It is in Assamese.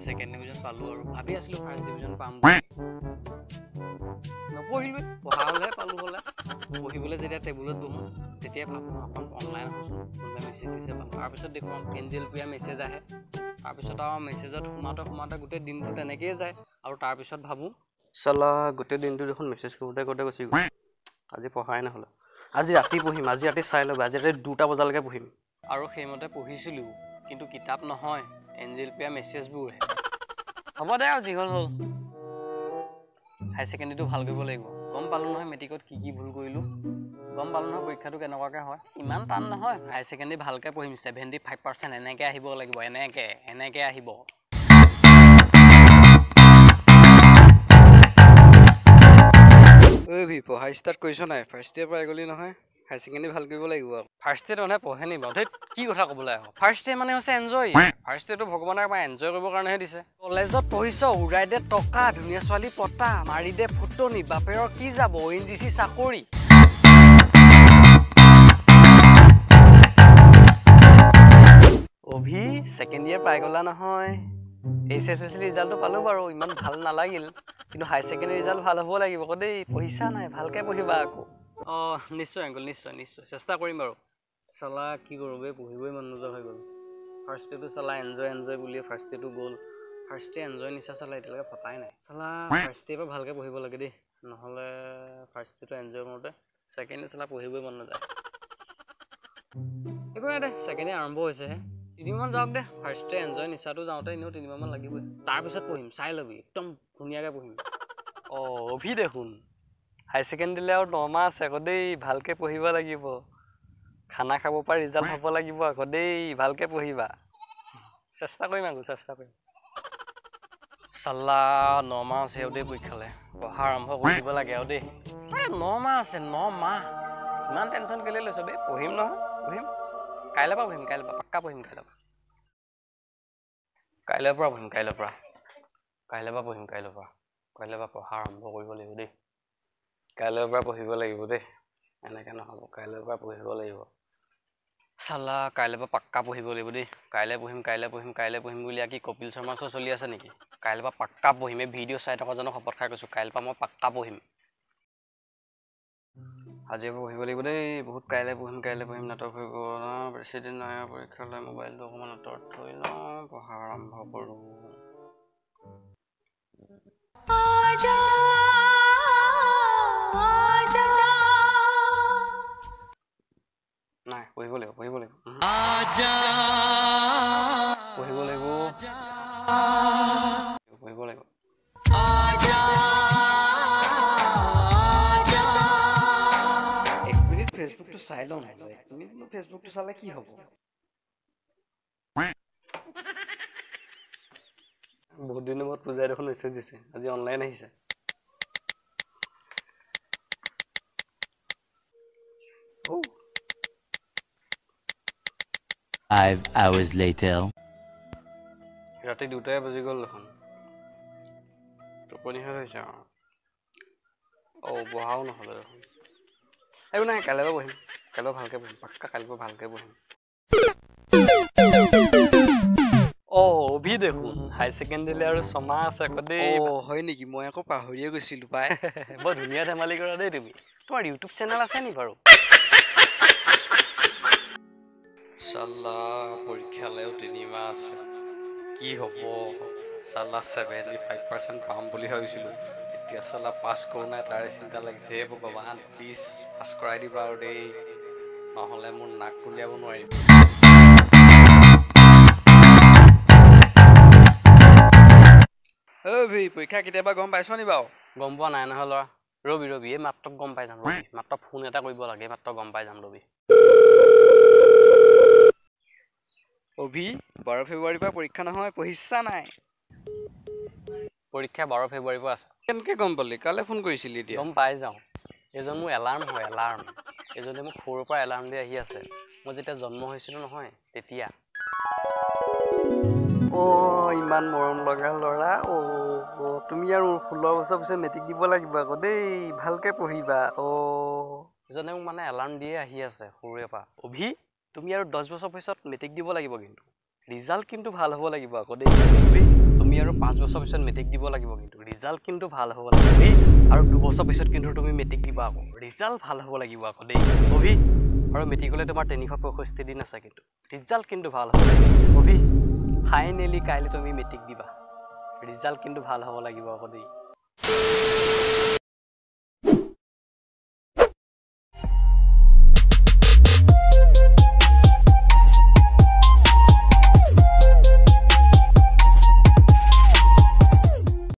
সেকেন্ড ডিভিজন পালো আৰু ভাবি আছিলো ফাৰ্স্ট ডিভিজন পাম বুলি নপঢ়িলো পঢ়া হলে পালো বলে পঢ়িবলৈ যেতিয়া টেবুলত বহো তেতিয়া ভাবো অকণ অনলাইন হচোন কোনোবাই মেছেজ দিছে পালো তাৰপিছত দেখোন এঞ্জেল পিয়া মেছেজ আহে তাৰপিছত আৰু মেছেজত সোমাওঁতে গোটেই দিনটো তেনেকেই যায় আৰু তাৰপিছত ভাবো চলা গোটেই দিনটো দেখোন মেছেজ কৰোঁতে গুচি গ'ল আজি পঢ়াই নহ'ল আজি ৰাতি পঢ়িম আজি ৰাতি চাই ল'বা আজি ৰাতি 2টা বজালৈকে পঢ়িম আৰু সেইমতে পঢ়িছিলোঁ কিন্তু কিতাপ নহয় এঞ্জেল পিয়া মেছেজবোৰ হ'ব দে আৰু যি হ'ল হ'ল হাই ছেকেণ্ডেৰীটো ভাল কৰিব লাগিব গম পালোঁ নহয় মেট্ৰিকত কি ভুল কৰিলোঁ গম পালোঁ নহয় পৰীক্ষাটো কেনেকুৱাকৈ হয় ইমান টান নহয় হাই ছেকেণ্ডেৰী ভালকৈ পঢ়িম 75% এনেকৈ আহিব লাগিব এনেকৈ আহিব ঐ ভি পঢ়া ষ্টাৰ্ট কৰিছ নাই ফাৰ্ষ্ট ইয়েৰ পাই গ'লি নহয় হাই ছেকেণ্ডেৰী ভাল কৰিব লাগিব ফাৰ্ষ্ট ইয়েৰ মানুহে পঢ়ে নি বাৰু ধেত কি কথা ক'বলৈ আহ ফাৰ্ষ্ট ইয়েৰ মানে হৈছে এনজয় ফাৰ্ষ্ট ইয়েৰটো ভগৱানে আমাক এনজয় কৰিবৰ কাৰণেহে দিছে কলেজত পঢ়িছ উৰাই দে টকা ধুনীয়া ছোৱালী পতা মাৰি দে ফুটনি বাপেৰৰ কি যাব ONGC চাকৰি অভি ছেকেণ্ড ইয়েৰ পাই গ'লা নহয় HSLC ৰিজাল্টটো পালোঁ বাৰু ইমান ভাল নালাগিল কিন্তু হাই ছেকেণ্ডেৰী ৰিজাল্ট ভাল হ'ব লাগিব আকৌ দেই পঢ়িছা নাই ভালকৈ পঢ়িবা আকৌ অঁ নিশ্চয় আংকুল নিশ্চয় চেষ্টা কৰিম বাৰু চালা কি কৰোঁ বে পঢ়িবই মন নোযোৱা হৈ গ'ল ফাৰ্ষ্ট ইয়েৰটো চালা এনজয় বুলিয়ে ফাৰ্ষ্ট ইয়েৰটো গ'ল ফাৰ্ষ্ট ইয়েৰ এনজয় নিচা চালা এতিয়ালৈকে ফটাই নাই চালা ফাৰ্ষ্ট ইয়েৰৰ পৰা ভালকৈ পঢ়িব লাগে দেই নহ'লে ফাৰ্ষ্ট ইয়েৰটো এনজয় কৰোঁতে ছেকেণ্ড ইয়েৰ চালা পঢ়িবই মন নাযায় একো নাই দে ছেকেণ্ড ইয়েৰ আৰম্ভ হৈছেহে 3 মাহ যাওক দে ফাৰ্ষ্ট ইয়েৰ এনজয় নিচাটো যাওঁতে এনেও 3 মাহমান লাগিবই তাৰপিছত পঢ়িম চাই ল'বি একদম ধুনীয়াকৈ পঢ়িম অঁ অভি দেখোন হাই ছেকেণ্ডেৰীলৈ আৰু 9 মাহ আছে আকৌ দেই ভালকৈ পঢ়িব লাগিব খানা খাব পৰা ৰিজাল্ট হ'ব লাগিব আকৌ দেই ভালকৈ পঢ়িবা চেষ্টা কৰিম আংকুল চেষ্টা কৰিম চাল্লা 9 মাহ আছে আৰু দেই পৰীক্ষালৈ পঢ়া আৰম্ভ কৰি দিব লাগে আৰু দেই 9 মাহ আছে 9 মাহ ইমান টেনশ্যন কেলৈ লৈছ দেই পঢ়িম নহয় পঢ়িম কাইলৈ পৰা পঢ়িম পাক্কা পঢ়িম কাইলৈৰ পৰা পঢ়িম কাইলৈৰ পৰা পঢ়া আৰম্ভ কৰিব লাগিব দেই কাইলৈৰ পৰা পঢ়িব লাগিব দেই এনেকৈ নহ'ব কাইলৈৰ পৰা পঢ়িব লাগিব চালা কাইলৈৰ পৰা পাক্কা পঢ়িব লাগিব দেই কাইলৈ পঢ়িম বুলি কি কপিল শৰ্মা শ্ব' চলি আছে নেকি কাইলৈৰ পৰা পাক্কা পঢ়িম এই ভিডিঅ' চাই থকা জনক শপত খাই কৈছোঁ কাইলৈৰ পৰা মই পাক্কা পঢ়িম আজিৰ পৰা পঢ়িব লাগিব দেই বহুত কাইলৈ পঢ়িম নাটক হৈ গ'ল বেছিদিন নাই পৰীক্ষালৈ মোবাইলটো অকণমান আঁতৰত থৈ লওঁ পঢ়া আৰম্ভ কৰোঁ নাই পঢ়িব লাগিব পঢ়িব লাগিব ফেচবুকটো চাই লওঁ ফেচবুকটো চালে কি হ'ব বহুত দিনৰ মূৰত পূজাই দেখোন মেছেজ দিছে আজি অনলাইন আহিছে Five hours later. ৰাতি 2টাই বাজি গ'ল দেখোন টোপনিহে হৈছে পঢ়াও নহ'লে দেখোন একো নাই কাইলৈ পৰা পঢ়িম কাইলৈ ভালকৈ পঢ়িম পাক্কা কাইলৈ পৰা ভালকৈ পঢ়িম অভি দেখোন হাই ছেকেণ্ডেৰীলৈ আৰু 6 মাহ আছে আকৌ দেই হয় নেকি মই আকৌ পাহৰিয়ে গৈছিলোঁ পাই বৰ ধুনীয়া ধেমালি কৰা দেই তুমি তোমাৰ ইউটিউব চেনেল আছে নি বাৰু চাল্লা পৰীক্ষালৈও 3 মাহ আছে কি হ'ব চাল্লা 75% পাম বুলি ভাবিছিলোঁ এতিয়া চাল্লা পাছ কৰোঁ নাই তাৰে চিন্তা লাগিছে হে ভগৱান প্লিজ পাছ কৰাই দিবা আৰু দেই নহ'লে মোৰ নাক উলিয়াব নোৱাৰিম পৰীক্ষা কেতিয়াবা গম পাইছ নি বাৰু গম পোৱা নাই নহয় ল'ৰা ৰবি এই মাত্ৰ গম পাই যাম মাত্ৰ ফোন এটা কৰিব লাগে মাত্ৰ গম পাই যাম ৰবি অভি 12 ফেব্ৰুৱাৰীৰ পৰা পৰীক্ষা নহয় পঢ়িছা নাই পৰীক্ষা 12 ফেব্ৰুৱাৰীৰ পৰা আছে কেনেকৈ গম পালি কালে ফোন কৰিছিলি এতিয়া গম পাই যাওঁ এইজন মোৰ এলাৰ্ম এইজনে মোক সৰুৰ পৰা এলাৰ্ম দি আহি আছে মই যেতিয়া জন্ম হৈছিলোঁ নহয় তেতিয়া ইমান মৰম লগা ল'ৰা তুমি আৰু 16 বছৰ পিছত মেট্ৰিক দিব লাগিব আকৌ দেই ভালকৈ পঢ়িবা এজনে মোক মানে এলাৰ্ম দিয়ে আহি আছে সৰুৰে পৰা অভি তুমি আৰু 10 বছৰ পিছত মেট্ৰিক দিব লাগিব কিন্তু ৰিজাল্ট কিন্তু ভাল হ'ব লাগিব আকৌ দেই তুমি আৰু 5 বছৰ পিছত মেট্ৰিক দিব লাগিব কিন্তু ৰিজাল্ট কিন্তু ভাল হ'ব লাগিব দেই আৰু 2 বছৰ পিছত কিন্তু তুমি মেট্ৰিক দিবা আকৌ ৰিজাল্ট ভাল হ'ব লাগিব আকৌ দেই অভি আৰু মেট্ৰিকলৈ তোমাৰ 365 দিন আছে কিন্তু ৰিজাল্ট কিন্তু ভাল হ'ব লাগিব অভি ফাইনেলি কাইলৈ তুমি মেট্ৰিক দিবা ৰিজাল্ট কিন্তু ভাল হ'ব লাগিব আকৌ দেই